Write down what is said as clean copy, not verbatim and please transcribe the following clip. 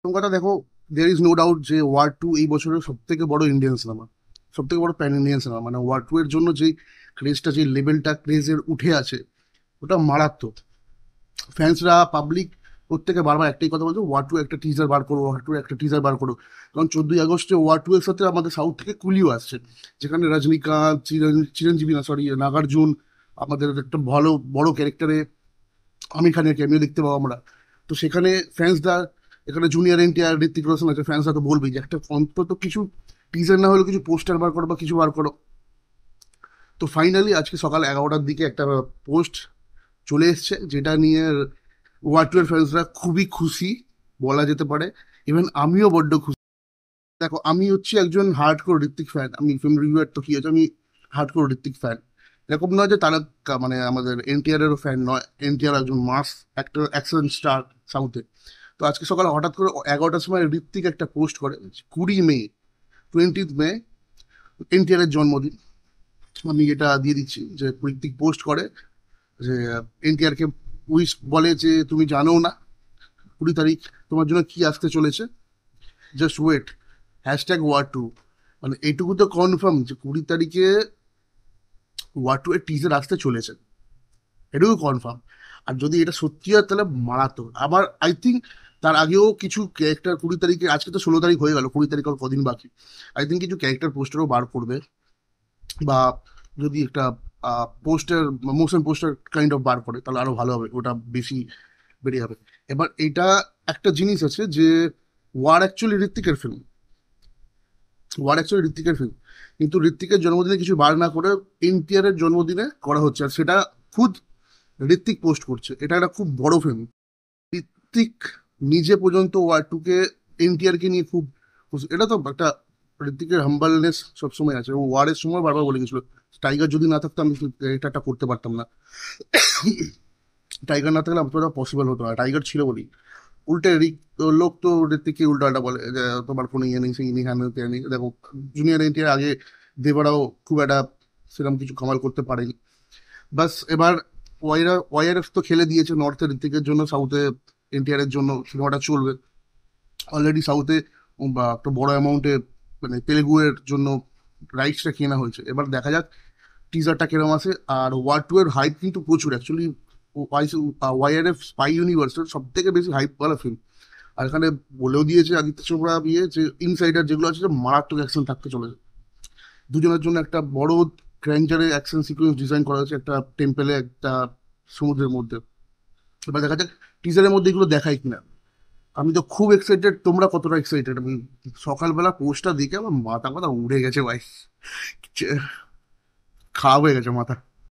প্রথম কথা দেখো, দেয়ার ইজ নো ডাউট যে ওয়ার 2 এই বছরের সব থেকে বড় ইন্ডিয়ান সিনেমা, সব থেকে বড় প্যান ইন্ডিয়ান সিনেমা। মানে ওয়ার 2 এর জন্য যে ক্রেজটা, যে লেভেলটা ক্রেজের উঠে আছে, ওটা মারাত্মক। ফ্যান্সরা, পাবলিক প্রত্যেকে বারবার একটাই কথা বলছে, ওয়ার 2 একটা টিজার বার করো, ওয়ার 2 একটা টিজার বার করো। কারণ 14ই আগস্টে ওয়ার 2 এর সাথে আমাদের সাউথ থেকে কুলিও আসছে, যেখানে রজনীকান্ত, চিরঞ্জীবী না সরি নাগার্জুন, আমাদের একটা ভালো বড় ক্যারেক্টারে আমির খানের ক্যামিও দেখতে পাবো আমরা। তো সেখানে ফ্যান্সরা, এখানে জুনিয়র এনটিআর, ঋত্বিক রোশন আছে, ফ্যান্সরা তো বলবেই যে একটা অন্তত কিছু টিজার না হলেও কিছু পোস্টার বার করো বা কিছু বার করো। তো ফাইনালি আজকে সকাল 11টার দিকে একটা পোস্ট চলে এসছে, যেটা নিয়ে ওয়ার 2 এর ফ্যান্সরা খুবই খুশি বলা যেতে পারে। ইভেন আমিও বড্ড খুশি। দেখো, আমি হচ্ছি একজন হার্ড কোর ঋত্বিক ফ্যান। আমি ফিল্ম রিভিউয়ার, তো কি হচ্ছে, আমি হার্ড কোর ঋত্বিক ফ্যান। এরকম নয় যে তারা মানে আমাদের এনটিআর এরও ফ্যান নয়। এনটিআর একজন মাস একটা অ্যাকশন স্টার সাউথে। তো আজকে সকালে হঠাৎ করে 11টার সময় ঋত্বিক একটা পোস্ট করে, 20 মে, 20th মে এনটিআর এর জন্মদিন। আমি এটা দিয়ে দিচ্ছি যে ঋত্বিক পোস্ট করে যে এনটিআর কে উইশ বলে যে তুমি জানো না 20 তারিখ তোমার জন্য কি আসতে চলেছে, জাস্ট ওয়েট, #ওয়ার 2। মানে এইটুকু তো কনফার্ম যে 20 তারিখে ওয়ার 2 এর টিজার আসতে চলেছে, এটুকু কনফার্ম। আর যদি এটা সত্যি হয় তাহলে মারাত্মক। আবার আই থিঙ্ক তার আগেও কিছু ক্যারেক্টার 20 তারিখে, আজকে তো 16 তারিখ হয়ে গেল, 20 তারিখ আর কদিন বাকি। আই থিঙ্ক কিছু ক্যারেক্টার পোস্টারও বার করবে, বা যদি একটা poster, motion poster kind of বার করে তাহলে আরো ভালো হবে, ওটা বেশি বেরিয়ে হবে। এবার এটা একটা জিনিস আছে যে ওয়ার অ্যাকচুয়ালি ঋত্বিকের ফিল্ম, ঋত্বিকের ফিল্ম, কিন্তু ঋত্বিকের জন্মদিনে কিছু বার না করে এনটিআর এর জন্মদিনে করা হচ্ছে, আর সেটা খুদ ঋত্বিক পোস্ট করছে। এটা একটা খুব বড় ফিল্ম। ঋত্বিক নিজে পর্যন্ত ওয়ার 2 কে, এনটিআর কে নিয়ে খুব এটা তো একটা, ঋত্বিকের হাম্বলনেস সবসময় আছে। ও ওয়ারের সময় বারবার বলে গেছিল, টাইগার যদি না থাকতো আমি এটা করতে পারতাম না, টাইগার না থাকলে আমার পসিবল হতো না, টাইগার ছিল বলি। উল্টে লোক তো ঋত্বিককে উল্টাটা বলে যে তোমার কোনো ইয়ে নেই, সেই নেই, হ্যান নেই। দেখো, জুনিয়র এনটিআর আগে দেবরাও খুব একটা সেরকম কিছু কামাল করতে পারেনি। বাস এবার ওয়াইআরএফ তো খেলে দিয়েছে, নর্থে ঋত্বিকের জন্য, সাউথে এনটিআর এর জন্য সিনেমাটা চলবে। অলরেডি সাউথে বা একটা বড় অ্যামাউন্টে, মানে তেলেগু এর জন্য রাইটসটা কেনা হয়েছে। এবার দেখা যাক টিজারটা কিরকম আছে। আর ওয়ার 2 এর হাইপ কিন্তু প্রচুর অ্যাকচুয়ালি। ওয়াইআরএফ স্পাই ইউনিভার্সের সব থেকে বেশি হাইপ ওয়ালা ফিল্ম। আর এখানে বলেও দিয়েছে আদিত্য চোপড়া যে ইনসাইডার যেগুলো আছে, যে মারাত্মক অ্যাকশন থাকতে চলেছে। দুজনের জন্য একটা বড় গ্র্যান্ডারে অ্যাকশন সিকোয়েন্স ডিজাইন করা হয়েছে, একটা টেম্পেলে, একটা সমুদ্রের মধ্যে। এবার দেখা যাক টিজারের মধ্যে এগুলো দেখায় কিনা। আমি তো খুব এক্সাইটেড, তোমরা কতটা এক্সাইটেড? আমি সকালবেলা পোস্টটা দেখে আমার মাথা উড়ে গেছে ভাই, খারাপ হয়ে গেছে মাথা।